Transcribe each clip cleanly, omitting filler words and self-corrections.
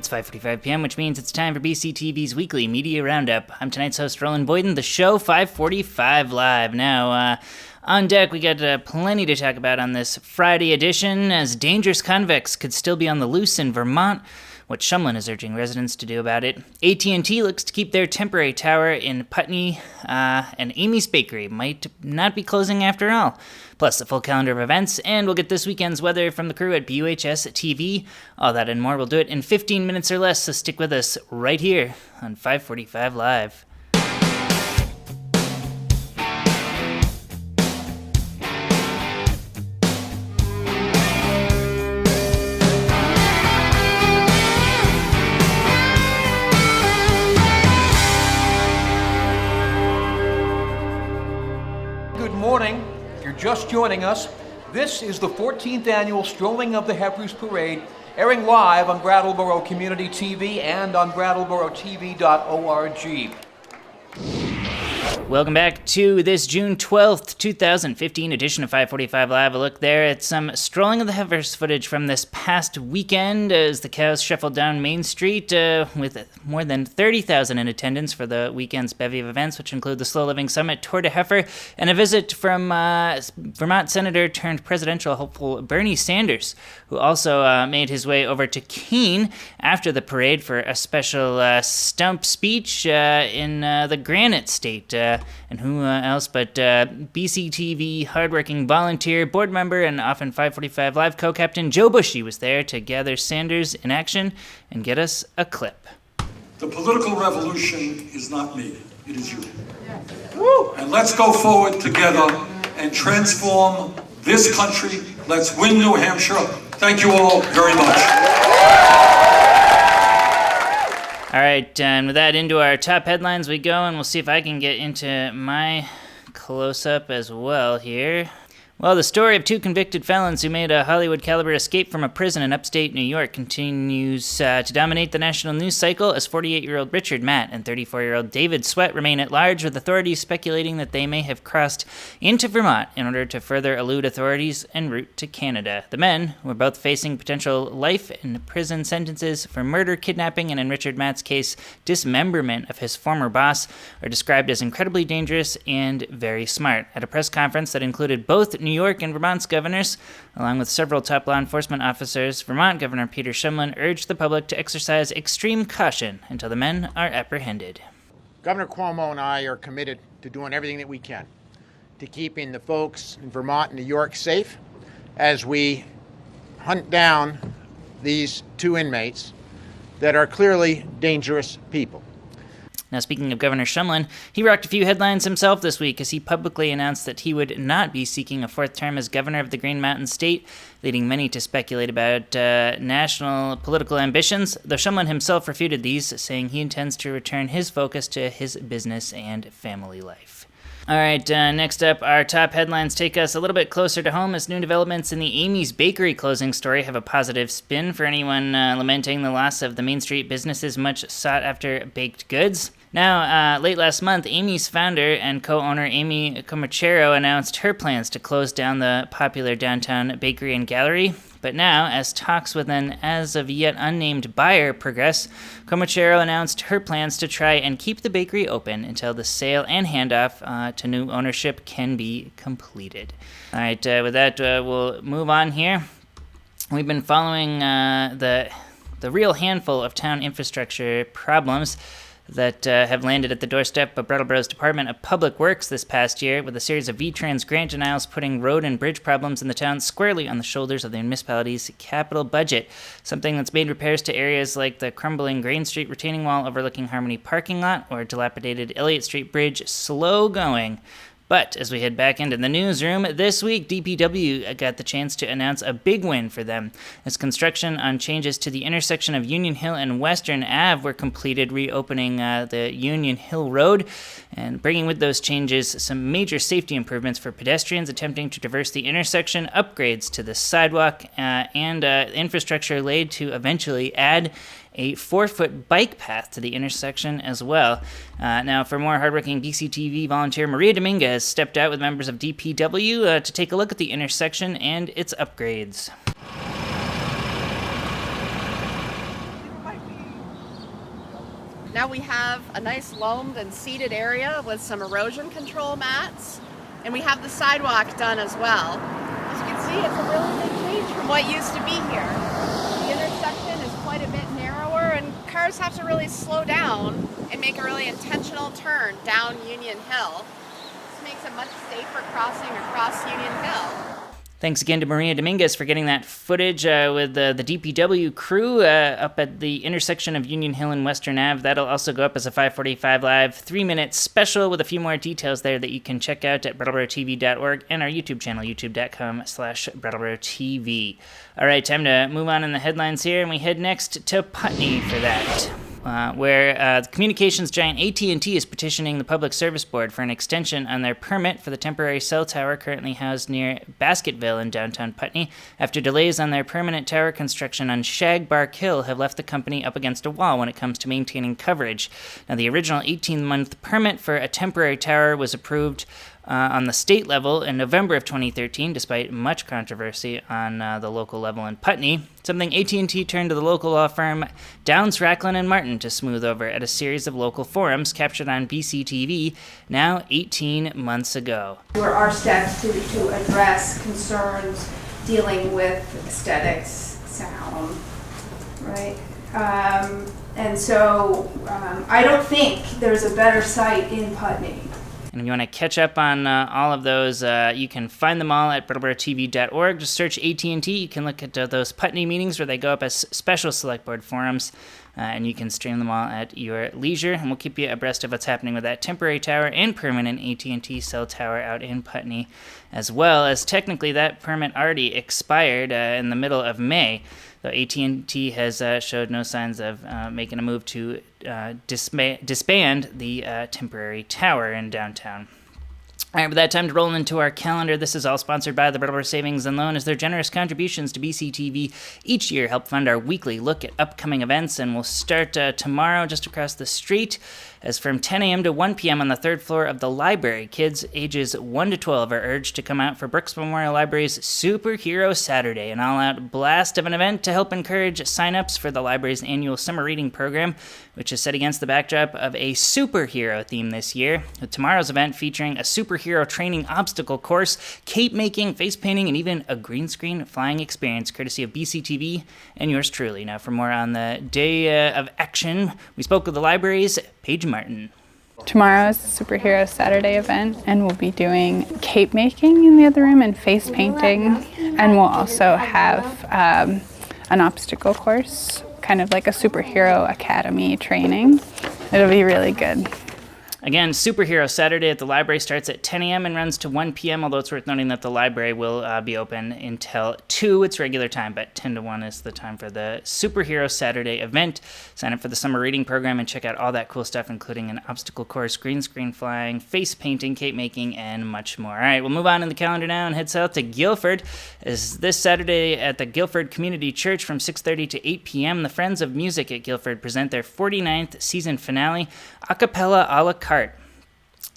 It's 5:45 p.m., which means it's time for BCTV's weekly media roundup. I'm tonight's host, Roland Boyden, the show 545 Live. Now, on deck, we got plenty to talk about on this Friday edition, as dangerous convicts could still be on the loose in Vermont, what Shumlin is urging residents to do about it. AT&T looks to keep their temporary tower in Putney, and Amy's Bakery might not be closing after all. Plus a full calendar of events, and we'll get this weekend's weather from the crew at BUHS TV. All that and more, we'll do it in 15 minutes or less, so stick with us right here on 545 Live. Good morning. If you're just joining us, this is the 14th annual Strolling of the Heifers Parade, airing live on Brattleboro Community TV and on brattleboro.tv.org. Welcome back to this June 12th, 2015 edition of 545 Live. A look there at some Strolling of the Heifers footage from this past weekend as the cows shuffled down Main Street with more than 30,000 in attendance for the weekend's bevy of events, which include the Slow Living Summit, Tour de Heifer, and a visit from Vermont Senator turned presidential hopeful Bernie Sanders, who also made his way over to Keene after the parade for a special stump speech in the Granite State. And who else but BCTV hardworking volunteer, board member, and often 545 Live co-captain Joe Bushy was there to gather Sanders in action and get us a clip. The political revolution is not me, it is you. Woo! And let's go forward together and transform this country. Let's win New Hampshire. Thank you all very much. All right, and with that, into our top headlines we go, and we'll see if I can get into my close-up as well here. Well, the story of two convicted felons who made a Hollywood-caliber escape from a prison in upstate New York continues to dominate the national news cycle as 48-year-old Richard Matt and 34-year-old David Sweat remain at large, with authorities speculating that they may have crossed into Vermont in order to further elude authorities en route to Canada. The men were both facing potential life in prison sentences for murder, kidnapping, and in Richard Matt's case, dismemberment of his former boss, are described as incredibly dangerous and very smart. At a press conference that included both New York and Vermont's governors, along with several top law enforcement officers, Vermont Governor Peter Shumlin urged the public to exercise extreme caution until the men are apprehended. Governor Cuomo and I are committed to doing everything that we can to keeping the folks in Vermont and New York safe as we hunt down these two inmates that are clearly dangerous people. Now, speaking of Governor Shumlin, he rocked a few headlines himself this week as he publicly announced that he would not be seeking a fourth term as governor of the Green Mountain State, leading many to speculate about national political ambitions, though Shumlin himself refuted these, saying he intends to return his focus to his business and family life. All right, next up, our top headlines take us a little bit closer to home as new developments in the Amy's Bakery closing story have a positive spin for anyone lamenting the loss of the Main Street business's much sought-after baked goods. Now, late last month, Amy's founder and co-owner Amy Comachero announced her plans to close down the popular downtown bakery and gallery. But now, as talks with an as-of-yet unnamed buyer progress, Comachero announced her plans to try and keep the bakery open until the sale and handoff to new ownership can be completed. All right, with that, we'll move on here. We've been following the real handful of town infrastructure problems that have landed at the doorstep of Brattleboro's Department of Public Works this past year, with a series of VTrans grant denials putting road and bridge problems in the town squarely on the shoulders of the municipality's capital budget, something that's made repairs to areas like the crumbling Grain Street retaining wall overlooking Harmony parking lot or dilapidated Elliott Street Bridge slow going. But as we head back into the newsroom, this week DPW got the chance to announce a big win for them, as construction on changes to the intersection of Union Hill and Western Ave were completed, reopening the Union Hill Road and bringing with those changes some major safety improvements for pedestrians attempting to traverse the intersection, upgrades to the sidewalk, and infrastructure laid to eventually add a 4-foot bike path to the intersection as well. Now, for more hardworking BCTV volunteer Maria Dominguez stepped out with members of DPW to take a look at the intersection and its upgrades. Might be Now we have a nice loamed and seated area with some erosion control mats, and we have the sidewalk done as well. As you can see, it's a really big change from what used to be here. The intersection is quite a bit narrower, and cars have to really slow down and make a really intentional turn down Union Hill. This makes a much safer crossing across Union Hill. Thanks again to Maria Dominguez for getting that footage with the DPW crew up at the intersection of Union Hill and Western Ave. That'll also go up as a 545 Live 3-minute special with a few more details there that you can check out at BrattleboroTV.org and our YouTube channel, youtube.com/BrattleboroTV. All right, time to move on in the headlines here, and we head next to Putney for that. Where the communications giant AT&T is petitioning the Public Service Board for an extension on their permit for the temporary cell tower currently housed near Basketville in downtown Putney, after delays on their permanent tower construction on Shagbark Hill have left the company up against a wall when it comes to maintaining coverage. Now, the original 18-month permit for a temporary tower was approved on the state level in November of 2013, despite much controversy on the local level in Putney, something AT&T turned to the local law firm Downs, Racklin, and Martin to smooth over at a series of local forums captured on BCTV now 18 months ago. There are steps to address concerns dealing with aesthetics, sound, right? And so I don't think there's a better site in Putney. And if you want to catch up on all of those, you can find them all at BrattleboroTV.org. Just search AT&T. You can look at those Putney meetings where they go up as special select board forums, and you can stream them all at your leisure. And we'll keep you abreast of what's happening with that temporary tower and permanent AT&T cell tower out in Putney, as well as technically that permit already expired in the middle of May. Though AT&T has showed no signs of making a move to disband the temporary tower in downtown. All right, with that, time to roll into our calendar. This is all sponsored by the Brattleboro Savings and Loan, as their generous contributions to BCTV each year help fund our weekly look at upcoming events. And we'll start tomorrow just across the street, as from 10 a.m. to 1 p.m. on the third floor of the library, kids ages 1 to 12 are urged to come out for Brooks Memorial Library's Superhero Saturday, an all-out blast of an event to help encourage sign-ups for the library's annual summer reading program, which is set against the backdrop of a superhero theme this year, with tomorrow's event featuring a superhero training obstacle course, cape making, face painting, and even a green screen flying experience, courtesy of BCTV and yours truly. Now, for more on the day of action, we spoke with the library's Paige Martin. Tomorrow is the Superhero Saturday event, and we'll be doing cape making in the other room and face painting, and we'll also have an obstacle course, kind of like a superhero academy training. It'll be really good. Again, Superhero Saturday at the library starts at 10 a.m. and runs to 1 p.m., although it's worth noting that the library will be open until 2, its regular time, but 10 to 1 is the time for the Superhero Saturday event. Sign up for the summer reading program and check out all that cool stuff, including an obstacle course, green screen flying, face painting, cape making, and much more. All right, we'll move on in the calendar now and head south to Guilford. As this Saturday at the Guilford Community Church from 6:30 to 8 p.m., the Friends of Music at Guilford present their 49th season finale, a cappella a la carte.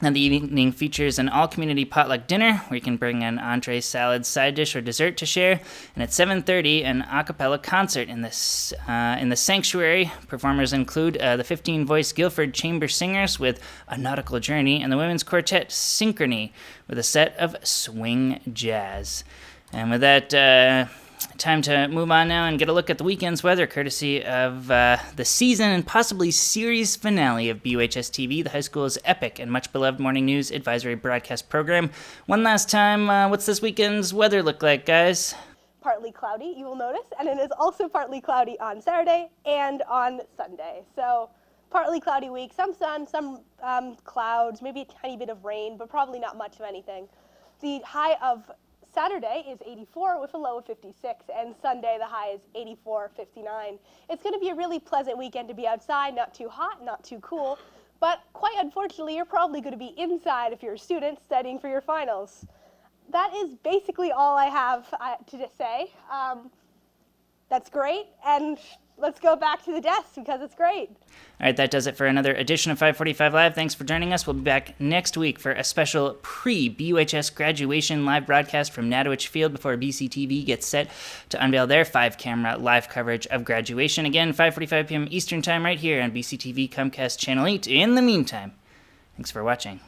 Now, the evening features an all-community potluck dinner where you can bring an entree, salad, side dish, or dessert to share. And at 7:30, an a cappella concert in the sanctuary. Performers include the 15-voice Guilford Chamber Singers with A Nautical Journey and the women's quartet Synchrony with a set of swing jazz. And with that, time to move on now and get a look at the weekend's weather, courtesy of the season and possibly series finale of BUHS TV, the high school's epic and much beloved morning news advisory broadcast program. One last time, what's this weekend's weather look like, guys? Partly cloudy, you will notice, and it is also partly cloudy on Saturday and on Sunday. So partly cloudy week, some sun, some clouds, maybe a tiny bit of rain, but probably not much of anything. The high of Saturday is 84 with a low of 56, and Sunday the high is 84, 59. It's going to be a really pleasant weekend to be outside, not too hot, not too cool, but quite unfortunately you're probably going to be inside if you're a student studying for your finals. That is basically all I have to say. That's great, and let's go back to the desk because it's great. All right, that does it for another edition of 545 Live. Thanks for joining us. We'll be back next week for a special pre-BUHS graduation live broadcast from Natowich Field before BCTV gets set to unveil their 5-camera live coverage of graduation. Again, 5:45 p.m. Eastern Time right here on BCTV Comcast Channel 8. In the meantime, thanks for watching.